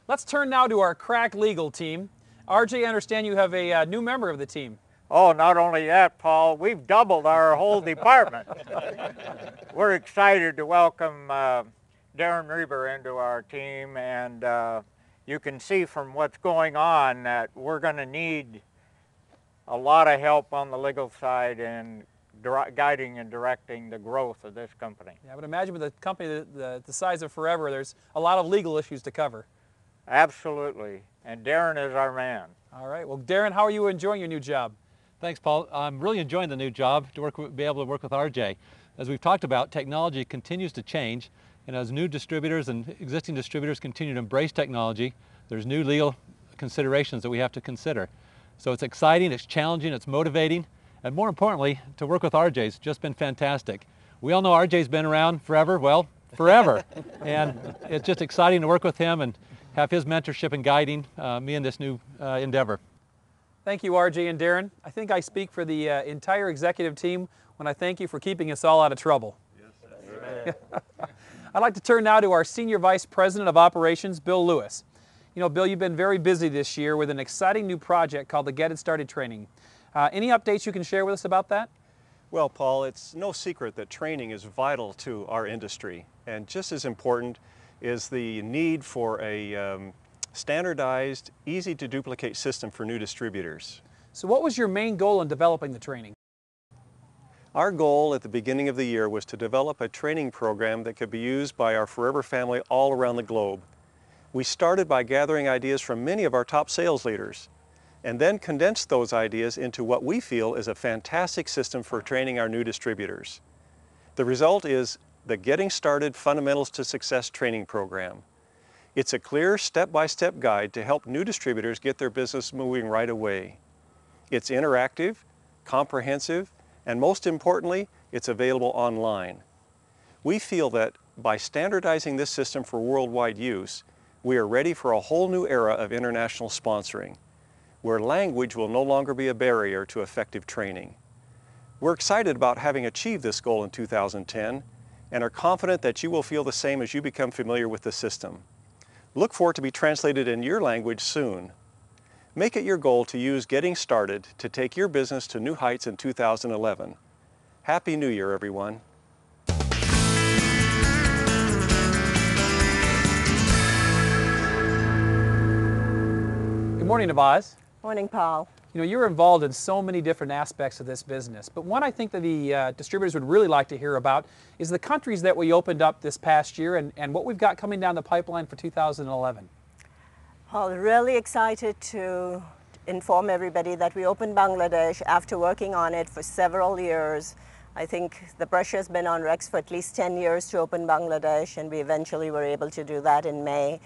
Let's turn now to our crack legal team. RJ, I understand you have a new member of the team. Oh, not only that, Paul, we've doubled our whole department. We're excited to welcome Darren Reber into our team, and you can see from what's going on that we're going to need a lot of help on the legal side and guiding and directing the growth of this company. Yeah, I would imagine with a company the size of Forever, there's a lot of legal issues to cover. Absolutely, and Darren is our man. All right, well, Darren, how are you enjoying your new job? Thanks, Paul. I'm really enjoying the new job to be able to work with RJ. As we've talked about, technology continues to change, and as new distributors and existing distributors continue to embrace technology, there's new legal considerations that we have to consider. So it's exciting, it's challenging, it's motivating, and more importantly, to work with RJ's just been fantastic. We all know RJ's been around forever, well, forever. And it's just exciting to work with him and have his mentorship and guiding me in this new endeavor. Thank you, RJ and Darren. I think I speak for the entire executive team when I thank you for keeping us all out of trouble. Yes, I'd like to turn now to our Senior Vice President of Operations, Bill Lewis. You know, Bill, you've been very busy this year with an exciting new project called the Get It Started Training. Any updates you can share with us about that? Well, Paul, it's no secret that training is vital to our industry, and just as important is the need for a standardized, easy-to-duplicate system for new distributors. So what was your main goal in developing the training? Our goal at the beginning of the year was to develop a training program that could be used by our Forever family all around the globe. We started by gathering ideas from many of our top sales leaders, and then condensed those ideas into what we feel is a fantastic system for training our new distributors. The result is the Getting Started Fundamentals to Success training program. It's a clear step-by-step guide to help new distributors get their business moving right away. It's interactive, comprehensive, and most importantly, it's available online. We feel that by standardizing this system for worldwide use, we are ready for a whole new era of international sponsoring, where language will no longer be a barrier to effective training. We're excited about having achieved this goal in 2010 and are confident that you will feel the same as you become familiar with the system. Look for it to be translated in your language soon. Make it your goal to use Getting Started to take your business to new heights in 2011. Happy New Year, everyone. Good morning, Navaz. Morning, Paul. You know, you're involved in so many different aspects of this business, but one I think that the distributors would really like to hear about is the countries that we opened up this past year and what we've got coming down the pipeline for 2011. Paul, really excited to inform everybody that we opened Bangladesh after working on it for several years. I think the pressure has been on Rex for at least 10 years to open Bangladesh, and we eventually were able to do that in May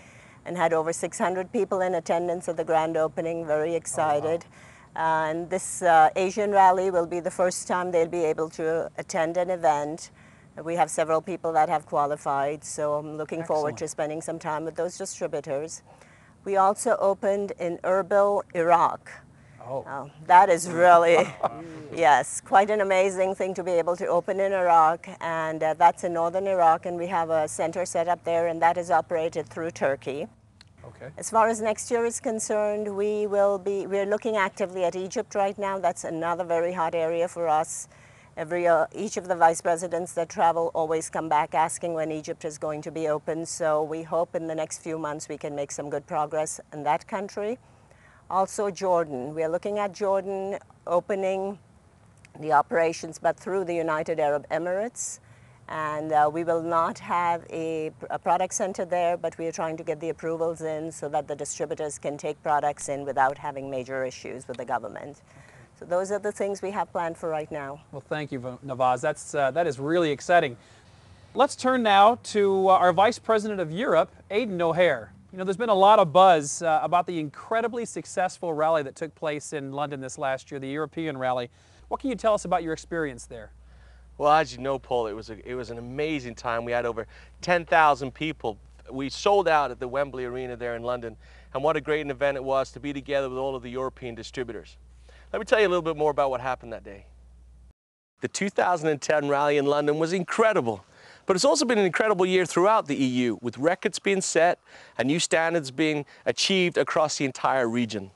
and had over 600 people in attendance at the grand opening, very excited. Oh, wow. And this Asian rally will be the first time they'll be able to attend an event. We have several people that have qualified, so I'm looking forward to spending some time with those distributors. We also opened in Erbil, Iraq. Oh. That is really, yes, quite an amazing thing to be able to open in Iraq, and that's in northern Iraq, and we have a center set up there, and that is operated through Turkey. Okay. As far as next year is concerned, we're looking actively at Egypt right now. That's another very hot area for us. Each of the vice presidents that travel always come back asking when Egypt is going to be open, so we hope in the next few months we can make some good progress in that country. Also Jordan. We are looking at Jordan opening the operations, but through the United Arab Emirates. And we will not have a product center there, but we are trying to get the approvals in so that the distributors can take products in without having major issues with the government. Okay. So those are the things we have planned for right now. Well, thank you, Navaz. That is really exciting. Let's turn now to our Vice President of Europe, Aidan O'Hare. You know, there's been a lot of buzz about the incredibly successful rally that took place in London this last year, the European rally. What can you tell us about your experience there? Well, as you know, Paul, it was an amazing time. We had over 10,000 people. We sold out at the Wembley Arena there in London, and what a great event it was to be together with all of the European distributors. Let me tell you a little bit more about what happened that day. The 2010 rally in London was incredible. But it's also been an incredible year throughout the EU, with records being set and new standards being achieved across the entire region.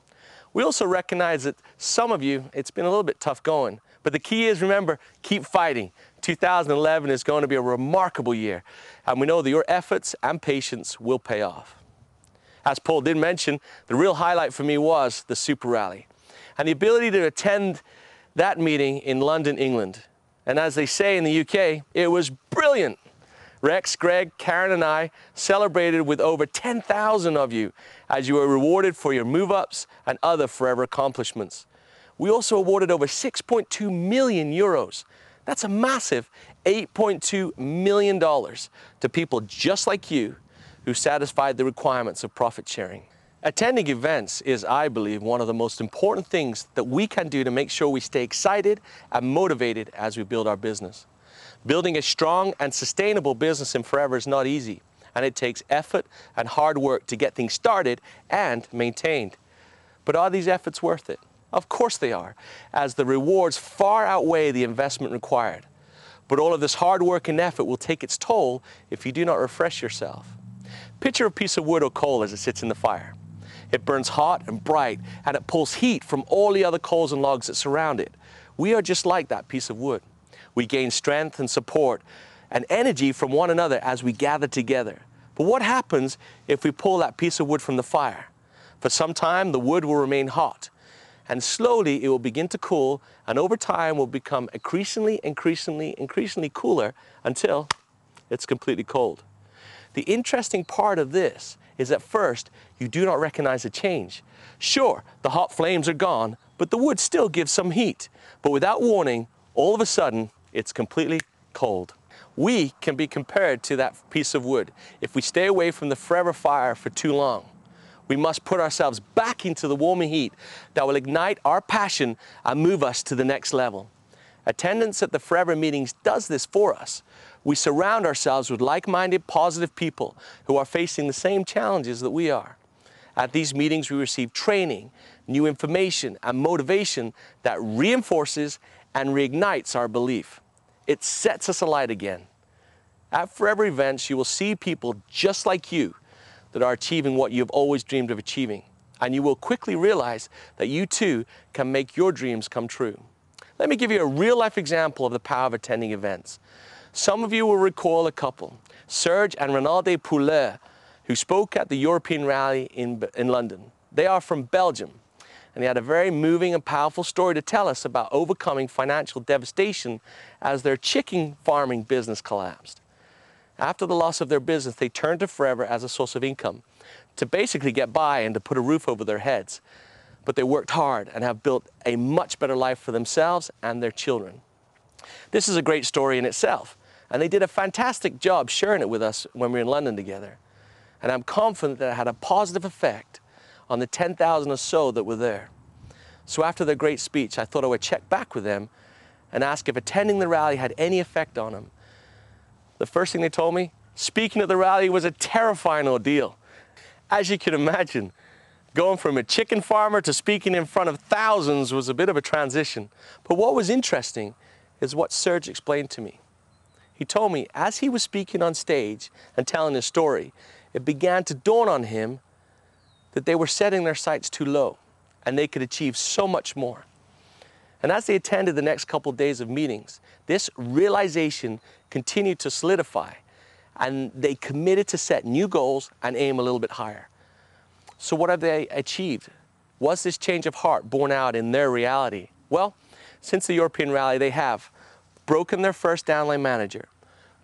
We also recognize that some of you, it's been a little bit tough going. But the key is, remember, keep fighting. 2011 is going to be a remarkable year, and we know that your efforts and patience will pay off. As Paul did mention, the real highlight for me was the Super Rally, and the ability to attend that meeting in London, England. And as they say in the UK, it was brilliant. Rex, Greg, Karen and I celebrated with over 10,000 of you as you were rewarded for your move-ups and other forever accomplishments. We also awarded over 6.2 million euros. That's a massive $8.2 million to people just like you who satisfied the requirements of profit sharing. Attending events is, I believe, one of the most important things that we can do to make sure we stay excited and motivated as we build our business. Building a strong and sustainable business in forever is not easy, and it takes effort and hard work to get things started and maintained. But are these efforts worth it? Of course they are, as the rewards far outweigh the investment required. But all of this hard work and effort will take its toll if you do not refresh yourself. Picture a piece of wood or coal as it sits in the fire. It burns hot and bright, and it pulls heat from all the other coals and logs that surround it. We are just like that piece of wood. We gain strength and support and energy from one another as we gather together. But what happens if we pull that piece of wood from the fire? For some time, the wood will remain hot, and slowly it will begin to cool, and over time will become increasingly cooler until it's completely cold. The interesting part of this is at first you do not recognize a change. Sure, the hot flames are gone, but the wood still gives some heat. But without warning, all of a sudden, it's completely cold. We can be compared to that piece of wood if we stay away from the forever fire for too long. We must put ourselves back into the warming heat that will ignite our passion and move us to the next level. Attendance at the Forever meetings does this for us. We surround ourselves with like-minded, positive people who are facing the same challenges that we are. At these meetings, we receive training, new information, and motivation that reinforces and reignites our belief. It sets us alight again. At Forever events, you will see people just like you that are achieving what you have always dreamed of achieving. And you will quickly realize that you too can make your dreams come true. Let me give you a real-life example of the power of attending events. Some of you will recall a couple, Serge and Ronaldo Poulet, who spoke at the European Rally in London. They are from Belgium, and they had a very moving and powerful story to tell us about overcoming financial devastation as their chicken farming business collapsed. After the loss of their business, they turned to Forever as a source of income to basically get by and to put a roof over their heads. But they worked hard and have built a much better life for themselves and their children. This is a great story in itself, and they did a fantastic job sharing it with us when we were in London together. And I'm confident that it had a positive effect on the 10,000 or so that were there. So after their great speech, I thought I would check back with them and ask if attending the rally had any effect on them. The first thing they told me, speaking at the rally was a terrifying ordeal. As you can imagine, going from a chicken farmer to speaking in front of thousands was a bit of a transition. But what was interesting is what Serge explained to me. He told me as he was speaking on stage and telling his story, it began to dawn on him that they were setting their sights too low and they could achieve so much more. And as they attended the next couple of days of meetings, this realization continued to solidify, and they committed to set new goals and aim a little bit higher. So what have they achieved? Was this change of heart borne out in their reality? Well, since the European Rally, they have broken their first downline manager,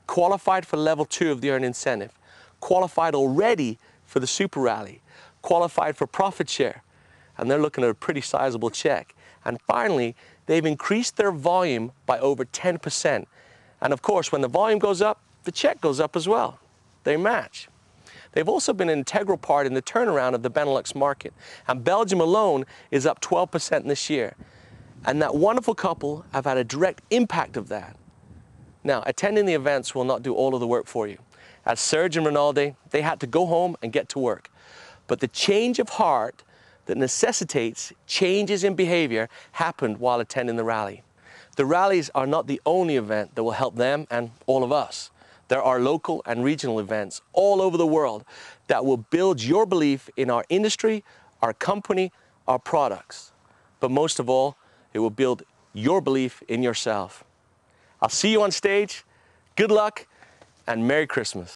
qualified for level 2 of the earned incentive, qualified already for the Super Rally, qualified for profit share, and they're looking at a pretty sizable check. And finally, they've increased their volume by over 10%. And of course, when the volume goes up, the check goes up as well. They match. They've also been an integral part in the turnaround of the Benelux market. And Belgium alone is up 12% this year. And that wonderful couple have had a direct impact of that. Now, attending the events will not do all of the work for you. As Serge and Ronaldo, they had to go home and get to work. But the change of heart that necessitates changes in behavior happened while attending the rally. The rallies are not the only event that will help them and all of us. There are local and regional events all over the world that will build your belief in our industry, our company, our products. But most of all, it will build your belief in yourself. I'll see you on stage. Good luck and Merry Christmas.